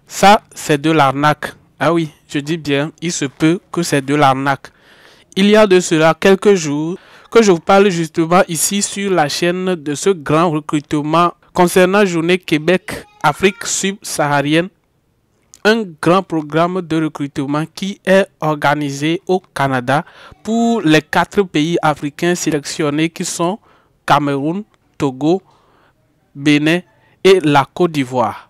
Ça, c'est de l'arnaque. Ah oui, je dis bien, il se peut que c'est de l'arnaque. Il y a de cela quelques jours que je vous parle justement ici sur la chaîne de ce grand recrutement concernant Journée Québec Afrique subsaharienne. Un grand programme de recrutement qui est organisé au Canada pour les 4 pays africains sélectionnés qui sont Cameroun, Togo, Bénin et la Côte d'Ivoire.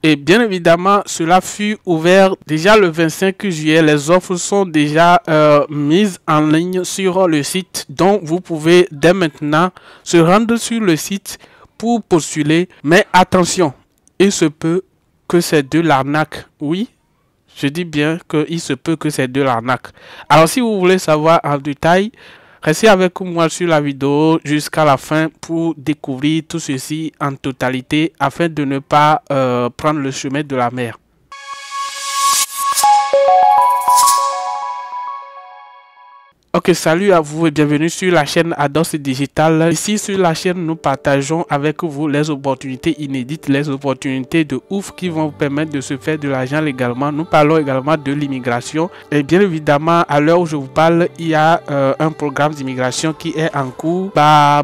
Et bien évidemment, cela fut ouvert déjà le 25 juillet. Les offres sont déjà mises en ligne sur le site. Donc, vous pouvez dès maintenant se rendre sur le site pour postuler. Mais attention, il se peut que c'est de l'arnaque. Oui, je dis bien qu'il se peut que c'est de l'arnaque. Alors, si vous voulez savoir en détail, restez avec moi sur la vidéo jusqu'à la fin pour découvrir tout ceci en totalité afin de ne pas prendre le chemin de la mer. Ok, salut à vous et bienvenue sur la chaîne Ados Digital. Ici sur la chaîne, nous partageons avec vous les opportunités inédites, les opportunités de ouf qui vont vous permettre de se faire de l'argent légalement. Nous parlons également de l'immigration. Et bien évidemment, à l'heure où je vous parle, il y a un programme d'immigration qui est en cours.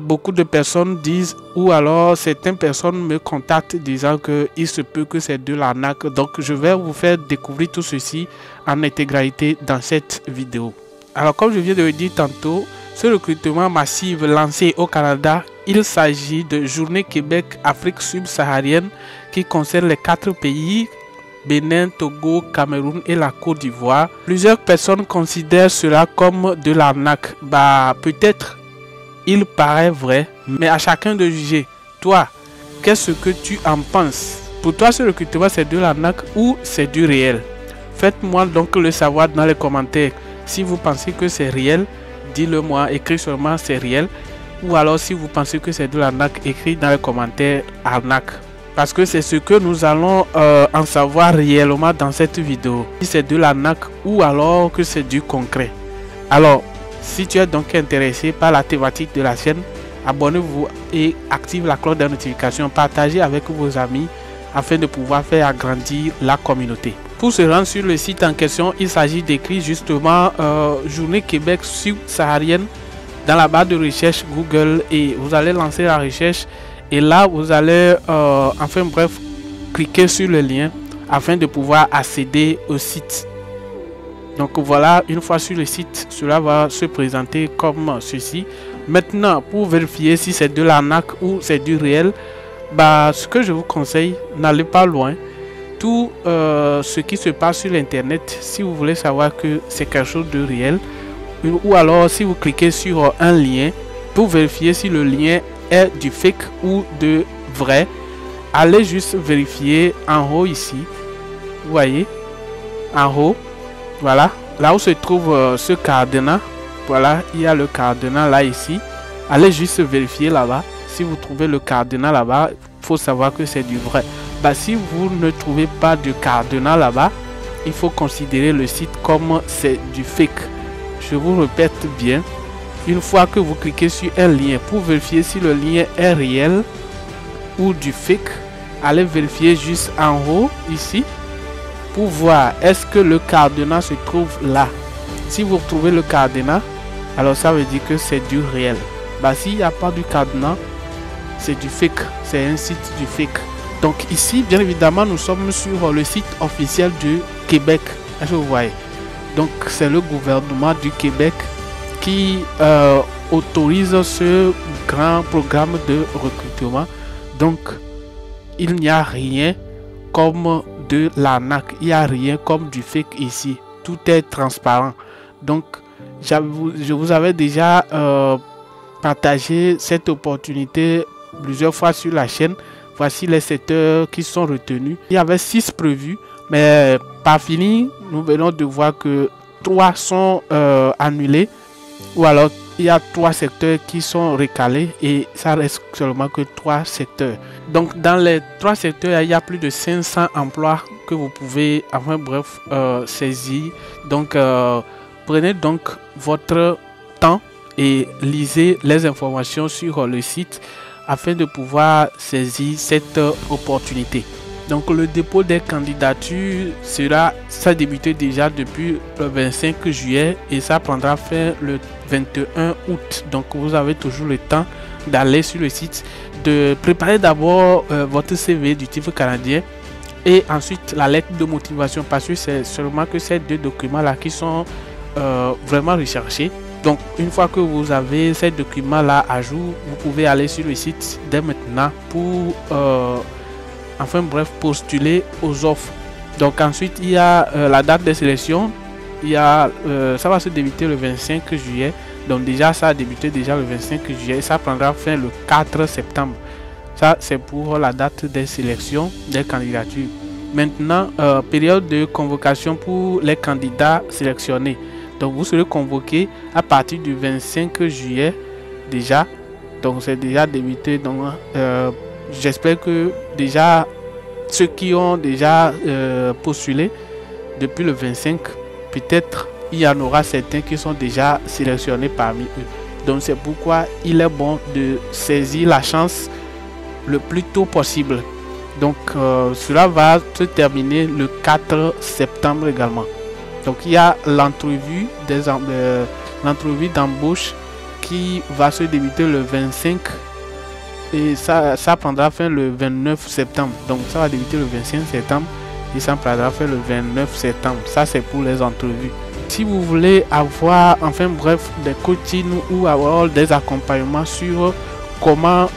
Beaucoup de personnes disent, ou alors certaines personnes me contactent disant qu'il se peut que c'est de l'arnaque. Donc, je vais vous faire découvrir tout ceci en intégralité dans cette vidéo. Alors, comme je viens de le dire tantôt, ce recrutement massif lancé au Canada, il s'agit de Journée Québec Afrique subsaharienne qui concerne les 4 pays, Bénin, Togo, Cameroun et la Côte d'Ivoire. Plusieurs personnes considèrent cela comme de l'arnaque. Peut-être il paraît vrai, mais à chacun de juger. Toi, qu'est-ce que tu en penses? Pour toi, ce recrutement, c'est de l'arnaque ou c'est du réel? Faites-moi donc le savoir dans les commentaires. Si vous pensez que c'est réel, dites-le moi, écris seulement c'est réel. Ou alors si vous pensez que c'est de l'arnaque, écris dans les commentaires arnaque. Parce que c'est ce que nous allons en savoir réellement dans cette vidéo. Si c'est de l'arnaque ou alors que c'est du concret. Alors, si tu es donc intéressé par la thématique de la chaîne, abonnez-vous et activez la cloche de notification. Partagez avec vos amis afin de pouvoir faire agrandir la communauté. Pour se rendre sur le site en question, il s'agit d'écrire justement Journée Québec subsaharienne dans la barre de recherche Google et vous allez lancer la recherche et là vous allez cliquer sur le lien afin de pouvoir accéder au site. Donc voilà, une fois sur le site, cela va se présenter comme ceci. Maintenant, pour vérifier si c'est de l'arnaque ou c'est du réel, ce que je vous conseille, n'allez pas loin. Tout ce qui se passe sur l'internet, si vous voulez savoir que c'est quelque chose de réel, ou alors si vous cliquez sur un lien pour vérifier si le lien est du fake ou de vrai, allez juste vérifier en haut ici, vous voyez, en haut, voilà, là où se trouve ce cadenas, voilà, il y a le cadenas là ici, allez juste vérifier là-bas, si vous trouvez le cadenas là-bas, il faut savoir que c'est du vrai. Si vous ne trouvez pas de cadenas là-bas, il faut considérer le site comme c'est du fake. Je vous répète bien, une fois que vous cliquez sur un lien pour vérifier si le lien est réel ou du fake, allez vérifier juste en haut ici pour voir est-ce que le cadenas se trouve là. Si vous trouvez le cadenas, alors ça veut dire que c'est du réel. S'il n'y a pas du cadenas, c'est du fake, c'est un site du fake. Donc ici, bien évidemment, nous sommes sur le site officiel du Québec. Est-ce que vous voyez? Donc c'est le gouvernement du Québec qui autorise ce grand programme de recrutement. Donc il n'y a rien comme de l'arnaque, il n'y a rien comme du fake ici. Tout est transparent. Donc je vous avais déjà partagé cette opportunité plusieurs fois sur la chaîne. Voici les secteurs qui sont retenus. Il y avait 6 prévus, mais pas fini. Nous venons de voir que 3 sont annulés. Ou alors, il y a 3 secteurs qui sont recalés et ça reste seulement que 3 secteurs. Donc, dans les 3 secteurs, il y a plus de 500 emplois que vous pouvez, saisir. Donc, prenez donc votre temps et lisez les informations sur le site afin de pouvoir saisir cette opportunité. Donc le dépôt des candidatures ça débuté déjà depuis le 25 juillet et ça prendra fin le 21 août. Donc vous avez toujours le temps d'aller sur le site, de préparer d'abord votre CV du type canadien et ensuite la lettre de motivation, parce que c'est seulement que ces deux documents là qui sont vraiment recherchés. Donc une fois que vous avez ces documents là à jour, vous pouvez aller sur le site dès maintenant pour enfin bref postuler aux offres. Donc ensuite il y a la date de sélection, ça va se débuter le 25 juillet. Donc déjà ça a débuté déjà le 25 juillet et ça prendra fin le 4 septembre. Ça c'est pour la date des sélections des candidatures. Maintenant période de convocation pour les candidats sélectionnés. Donc vous serez convoqué à partir du 25 juillet déjà. Donc c'est déjà débuté. Donc j'espère que déjà ceux qui ont déjà postulé depuis le 25, peut-être il y en aura certains qui sont déjà sélectionnés parmi eux. Donc c'est pourquoi il est bon de saisir la chance le plus tôt possible. Donc cela va se terminer le 4 septembre également. Donc il y a l'entrevue d'embauche qui va se débuter le 25 et ça prendra fin le 29 septembre. Donc ça va débuter le 25 septembre et ça prendra fin le 29 septembre. Ça c'est pour les entrevues. Si vous voulez avoir enfin bref des coachings ou avoir des accompagnements sur comment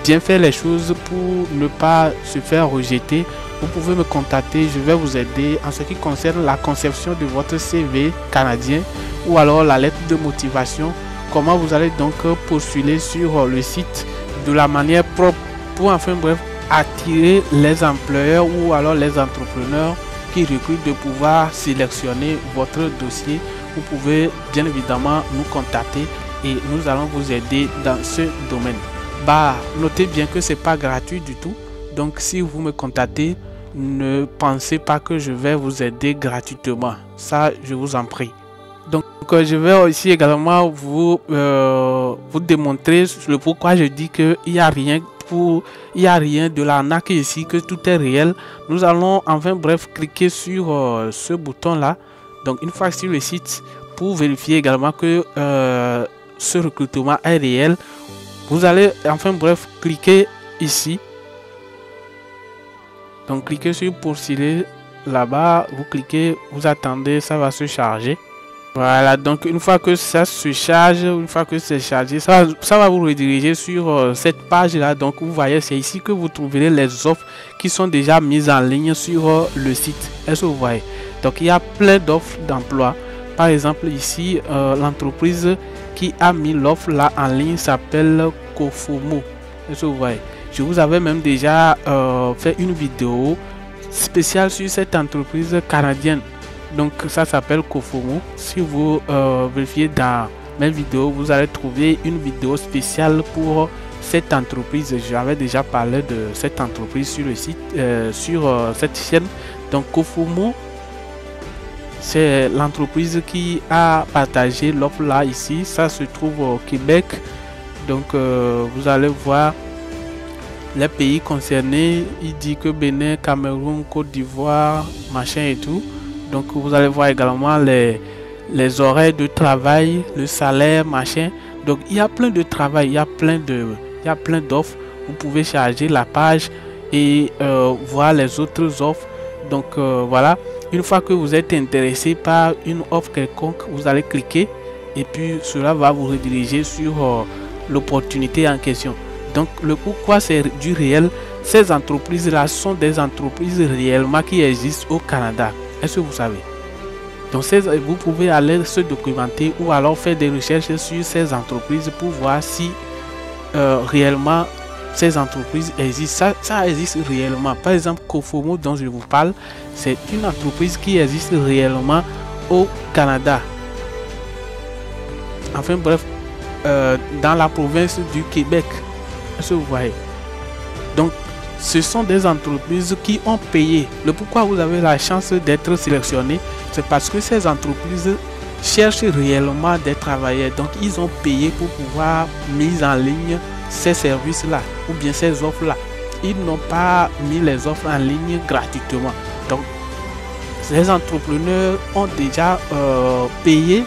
bien faire les choses pour ne pas se faire rejeter, vous pouvez me contacter, je vais vous aider en ce qui concerne la conception de votre CV canadien ou alors la lettre de motivation, comment vous allez donc postuler sur le site de la manière propre pour enfin bref attirer les employeurs ou alors les entrepreneurs qui recrutent de pouvoir sélectionner votre dossier. Vous pouvez bien évidemment nous contacter et nous allons vous aider dans ce domaine. Notez bien que c'est pas gratuit du tout. Donc si vous me contactez, ne pensez pas que je vais vous aider gratuitement. Ça, je vous en prie. Donc je vais aussi également vous démontrer le pourquoi je dis que il n'y a rien de l'arnaque ici, que tout est réel. Nous allons enfin bref cliquer sur ce bouton là. Donc une fois sur le site, pour vérifier également que ce recrutement est réel, vous allez enfin bref cliquer ici. Donc cliquez sur postuler là-bas, vous cliquez, vous attendez, ça va se charger. Voilà, donc une fois que ça se charge, une fois que c'est chargé, ça va vous rediriger sur cette page là. Donc vous voyez, c'est ici que vous trouverez les offres qui sont déjà mises en ligne sur le site. Est-ce que vous voyez? Donc il y a plein d'offres d'emploi. Par exemple ici, l'entreprise qui a mis l'offre là en ligne s'appelle Cofomo. Est-ce que vous voyez? Je vous avais même déjà fait une vidéo spéciale sur cette entreprise canadienne. Donc ça s'appelle Cofomo. Si vous vérifiez dans mes vidéos, vous allez trouver une vidéo spéciale pour cette entreprise. J'avais déjà parlé de cette entreprise sur le site, sur cette chaîne. Donc Cofomo, c'est l'entreprise qui a partagé l'offre là ici. Ça se trouve au Québec. Donc vous allez voir les pays concernés. Il dit que Bénin, Cameroun, Côte d'Ivoire, machin et tout. Donc vous allez voir également les horaires de travail, le salaire, machin. Donc il y a plein de travail, il y a plein d'offres. Vous pouvez charger la page et voir les autres offres. Donc voilà, une fois que vous êtes intéressé par une offre quelconque, vous allez cliquer et puis cela va vous rediriger sur l'opportunité en question. Donc le pourquoi c'est du réel, ces entreprises là sont des entreprises réellement qui existent au Canada. Est-ce que vous savez? Donc vous pouvez aller se documenter ou alors faire des recherches sur ces entreprises pour voir si réellement ces entreprises existent. Ça existe réellement. Par exemple, Cofomo dont je vous parle, c'est une entreprise qui existe réellement au Canada. Enfin bref, dans la province du Québec. Est-ce que vous voyez? Donc ce sont des entreprises qui ont payé. Le pourquoi vous avez la chance d'être sélectionné, c'est parce que ces entreprises cherchent réellement des travailleurs. Donc ils ont payé pour pouvoir mettre en ligne ces services là ou bien ces offres là. ils n'ont pas mis les offres en ligne gratuitement. Donc, les entrepreneurs ont déjà payé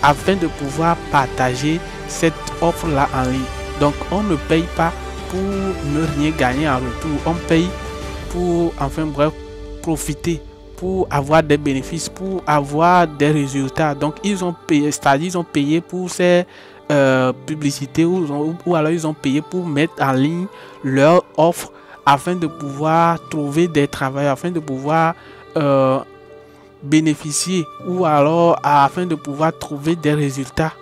afin de pouvoir partager cette offre-là en ligne. Donc, on ne paye pas pour ne rien gagner en retour. On paye pour, enfin bref, profiter, pour avoir des bénéfices, pour avoir des résultats. Donc, ils ont payé, c'est-à-dire ils ont payé pour ces publicités ou alors ils ont payé pour mettre en ligne leur offre afin de pouvoir trouver des travailleurs, afin de pouvoir bénéficier ou alors afin de pouvoir trouver des résultats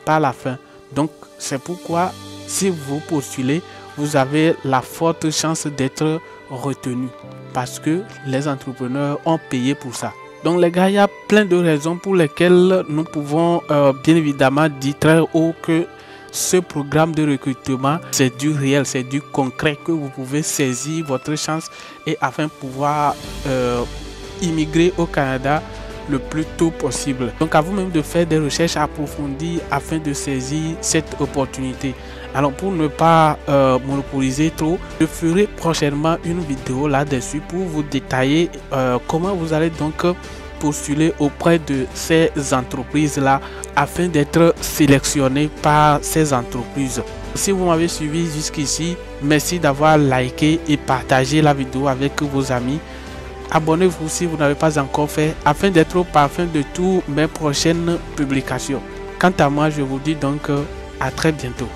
par la fin. Donc, c'est pourquoi si vous postulez, vous avez la forte chance d'être retenu parce que les entrepreneurs ont payé pour ça. Donc les gars, il y a plein de raisons pour lesquelles nous pouvons bien évidemment dire très haut que ce programme de recrutement, c'est du réel, c'est du concret, que vous pouvez saisir votre chance et afin de pouvoir immigrer au Canada le plus tôt possible. Donc à vous-même de faire des recherches approfondies afin de saisir cette opportunité. Alors pour ne pas monopoliser trop, je ferai prochainement une vidéo là-dessus pour vous détailler comment vous allez donc postuler auprès de ces entreprises-là afin d'être sélectionné par ces entreprises. Si vous m'avez suivi jusqu'ici, merci d'avoir liké et partagé la vidéo avec vos amis. Abonnez-vous si vous n'avez pas encore fait afin d'être au parfum de toutes mes prochaines publications. Quant à moi, je vous dis donc à très bientôt.